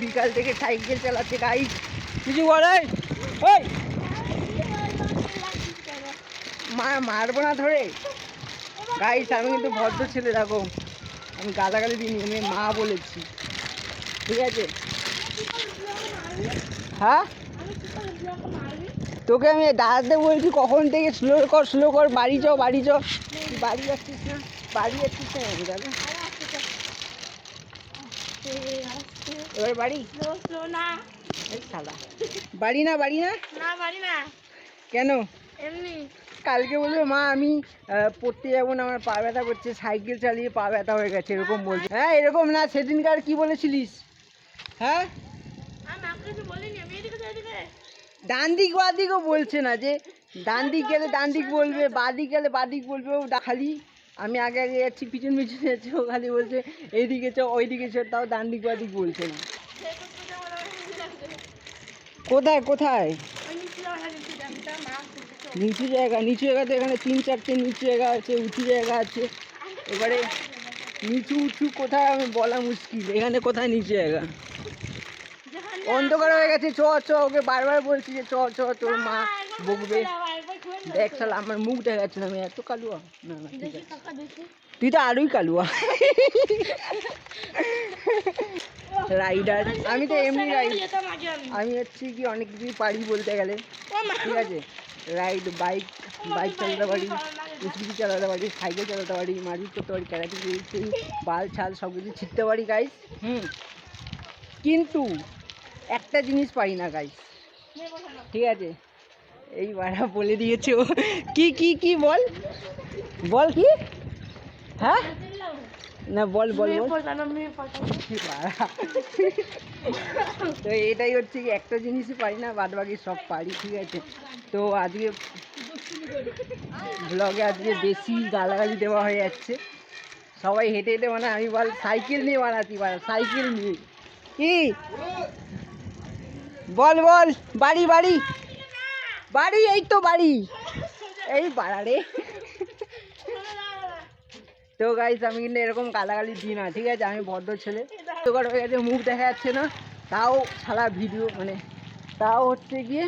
বিকাল থেকে সাইকেল চালাচ্ছে গাইস। কিছু বলে ওই মারবো না ধরে গাইস। আমি কিন্তু ভদ্র ছেলে, দেখো আমি গালাগালি দিইনি, আমি মা বলেছি, ঠিক আছে? হ্যাঁ, তোকে আমি দাঁড়াতে বলছি কখন থেকে, স্লো কর, বাড়ি চ, বাড়ি চ। বাড়ি যাচ্ছিস না, বাড়ি যাচ্ছিস না আমি দাদা, এবার বাড়ি না, বাড়ি না, বাড়ি না, বাড়ি না। কেন? এমনি কালকে বলবে মা আমি পড়তে যাবো না, আমার পা ব্যথা করছে, সাইকেল চালিয়ে পা ব্যথা হয়ে গেছে, এরকম বলছে। হ্যাঁ এরকম না, সেদিনকার কি বলেছিলিস? হ্যাঁ ডান দিক বা দিকও বলছে না, যে ডান দিক গেলে ডান দিক বলবে, বাঁ দিক গেলে বাঁ দিক বলবে। ও খালি আমি আগে আগে যাচ্ছি, পিছন পিছনে যাচ্ছি, ও খালি বলছে এইদিকে চ ওইদিকে চ, তাও ডান দিক বা দিক বলছে না। কোথায় কোথায়? নিচু জায়গা, নিচু জায়গাতে এখানে 3-4টে নিচু জায়গা আছে, উঁচু জায়গা আছে। এবারে নিচু উঁচু কোথায় আমি বলা মুশকিল, এখানে কোথায় নিচু জায়গা? অন্ধকার হয়ে গেছে, চ চ, ওকে বারবার বলছি যে চ চ, তোর মা বকবে। দেখ শালা আমার মুখ দেখাচ্ছে না, আমি এত কালুয়া না। না ঠিক আছে, তুই তো আরোই কালুয়া। রাইডার আমি তো এমনি রাইড, আমি হচ্ছি কি অনেক কিছুই পারি বলতে গেলে, ঠিক আছে? রাইড, বাইক চালাতে পারি, স্কুটি চালাতে পারি, সাইকেল চালাতে পারি, মারপিট করতে পারি, ক্যারাটে করতে, বাল ছাল সব কিছু ছিটতে পারি গাইস। কিন্তু একটা জিনিস পারি না গাইস, ঠিক আছে? এই বাড়া বলে দিয়েছে ও। কি কি কি বল বল, কি? হ্যাঁ না বল বল বল। তো এটাই হচ্ছে কি, একটা জিনিসই পারি না, বাদ বাকি সব পারি, ঠিক আছে? তো আজকে ব্লগে আজকে বেশি গালাগালি দেওয়া হয়ে যাচ্ছে, সবাই হেঁটে হেঁটে, মানে আমি বল সাইকেল নিয়ে বানাচ্ছি, সাইকেল নিয়ে। কি বল বল, বাড়ি বাড়ি বাড়ি, এই তো বাড়ি, এই বাড়ারে। তো গাইস আমি কিন্তু এরকম গালাগালি দিই না, ঠিক আছে? আমি ভদ্র ছেলে। জোগাড় হয়ে গেছে, মুখ দেখা যাচ্ছে না, তাও সারা ভিডিও মানে তাও হচ্ছে গিয়ে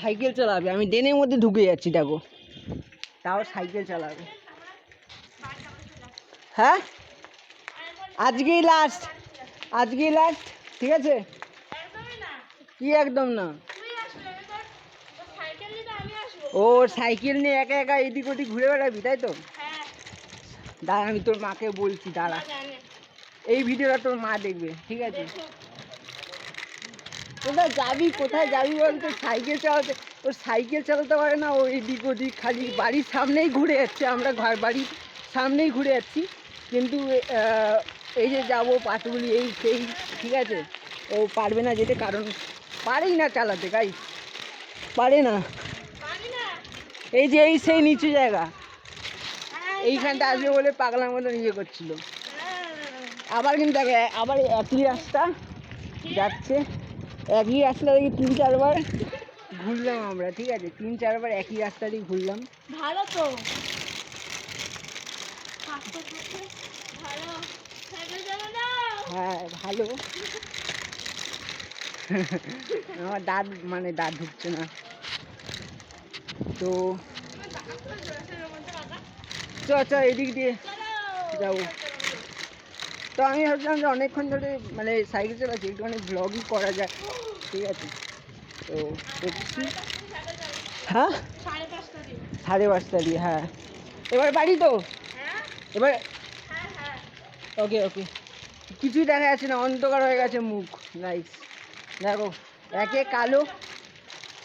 সাইকেল চালাবে। আমি ড্রেনের মধ্যে ঢুকে যাচ্ছি, দেখো, তাও সাইকেল চালাবে। হ্যাঁ আজকেই লাস্ট, আজকেই লাস্ট, ঠিক আছে? কি একদম না? ও সাইকেল নিয়ে একা একা এদিক ওদিক ঘুরে বেড়াবি, তাই তো? দাঁড়া আমি তোর মাকে বলছি, দাঁড়া, এই ভিডিওটা তোর মা দেখবে, ঠিক আছে? কোথায় যাবি বলতো? সাইকেল চালাতে, ও সাইকেল চালাতে পারে না, ও এদিক ওদিক খালি বাড়ির সামনেই ঘুরে যাচ্ছে, আমরা বাড়ির সামনেই ঘুরে যাচ্ছি, কিন্তু এই যে যাবো পাটুলি এই সেই, ঠিক আছে? ও পারবে না যেতে, কারণ পারেই না চালাতে গাইস, পারে না। এই যে এই সেই নিচু জায়গা, এইখানটা আসবে বলে পাগলার মতো ইয়ে করছিল। আবার কিন্তু দেখে, আবার একই রাস্তা যাচ্ছে, একই রাস্তা দেখি 3-4বার ঘুরলাম আমরা, ঠিক আছে? 3-4বার একই রাস্তা দিয়ে ঘুরলাম। ভালো তো, হ্যাঁ ভালো। আমার দাঁত মানে দাঁত ঢুকছে না তো, চ চ এদিক দিয়ে যাবো। তো আমি ভাবছিলাম যে অনেকক্ষণ ধরে মানে সাইকেল চালাচ্ছি, একটুখানি ব্লগই করা যায়, ঠিক আছে? তো করছি। হ্যাঁ 5:30 দিয়ে, হ্যাঁ। এবার বাড়ি তো, এবার ওকে ওকে। কিছুই দেখা যাচ্ছে না, অন্ধকার হয়ে গেছে মুখ। নাইস, দেখো, একে কালো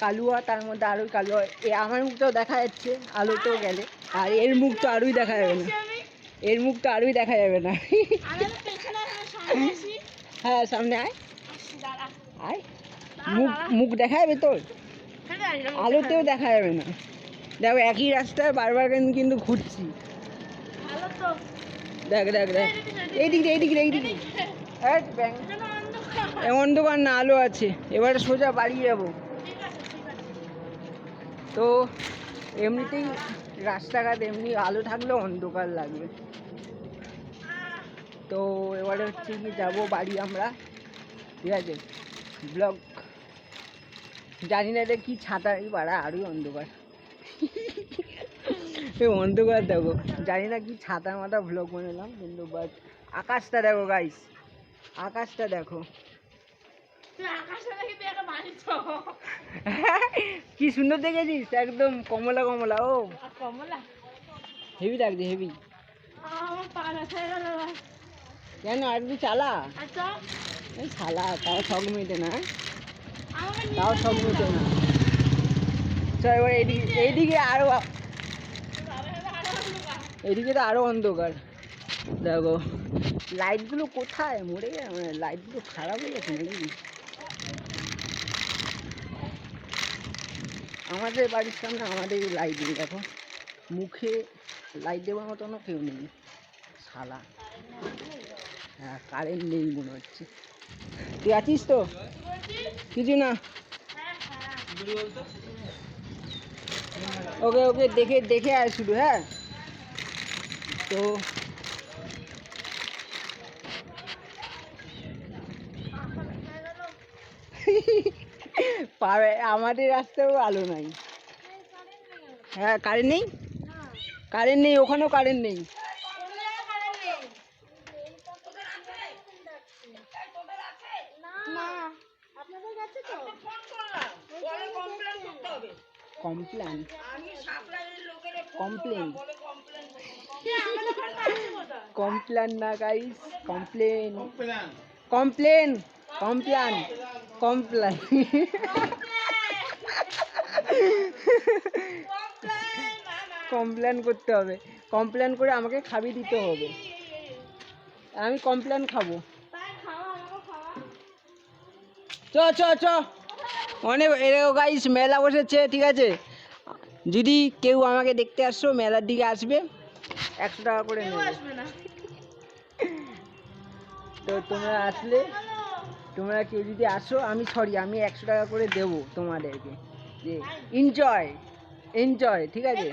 কালুয়া, তার মধ্যে আরোই কালুয়া। আমার মুখটাও দেখা যাচ্ছে আলোতেও গেলে, আর এর মুখ তো আরোই দেখা যাবে না, এর মুখ তো আরোই দেখা যাবে না। হ্যাঁ সামনে আয়, আয়, মুখ দেখা যাবে তোর, আলোতেও দেখা যাবে না। দেখো একই রাস্তায় বারবার কিন্তু ঘুরছি, দেখ দেখ দেখ, এইদিকে এইদিকে এইদিকে, অন্ধকার না, আলো আছে। এবারে সোজা বাড়ি যাবো। তো এমনিতেই রাস্তাঘাট এমনি আলো থাকলেও অন্ধকার লাগবে। তো এবারে হচ্ছে কি যাবো বাড়ি আমরা, ঠিক আছে ব্লগ। জানি না এটা কি ছাতা, এই বাড়া আরোই অন্ধকার। এই অন্ধকার দেখো, জানি না কি ছাতা মাথা ব্লগ বানালাম, কিন্তু বাট আকাশটা দেখো গাইস, আকাশটা দেখো কি সুন্দর দেখেছিস, একদম কমলা কমলা। ও কমলা হেভি লাগছে, হেভি। কেন একটু চালা, এই শালা তাও শখ মেটে না, তাও শখ মেটে না। চল এবার এইদিকে আরো, এদিকে তো আরো অন্ধকার দেখো। লাইটগুলো কোথায় মরে গেছে, মানে লাইটগুলো খারাপ হয়ে গেছে নাকি? আমাদের বাড়ির সামনে আমাদের লাইট নেই দেখো, মুখে লাইট দেওয়ার মতনও কেউ নেই শালা। হ্যাঁ কারেন্ট নেই মনে হচ্ছে। তুই আছিস তো? কিছু না, ওকে ওকে দেখে দেখে আয় শুধু। হ্যাঁ তো পাবে, আমাদের রাস্তায়ও আলো নাই। হ্যাঁ কারেন্ট নেই, কারেন্ট নেই, ওখানেও কারেন্ট নেই। কমপ্লেন, কমপ্লেন, কমপ্লেন না guys, complain, complain, complain, complain. Complain করতে হবে, কমপ্লেন করে আমাকে খাবি দিতে হবে, আমি কমপ্লেন খাবো। চ চ চ, অনেক এরকম গাইস মেলা বসেছে, ঠিক আছে? যদি কেউ আমাকে দেখতে আসছো, মেলার দিকে আসবে, 100 টাকা করে নেবে। তো তোমরা আসলে, তোমরা কেউ যদি আসো, আমি 100 টাকা করে দেবো তোমাদেরকে, যে এনজয়, এনজয়, ঠিক আছে?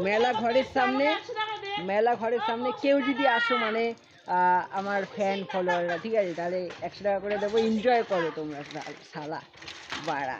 মেলা ঘরের সামনে, মেলা ঘরের সামনে কেউ যদি আসো, মানে আমার ফ্যান ফলোয়াররা, ঠিক আছে? তাহলে 100 টাকা করে দেবো, এনজয় করো তোমরা শালা বাড়া।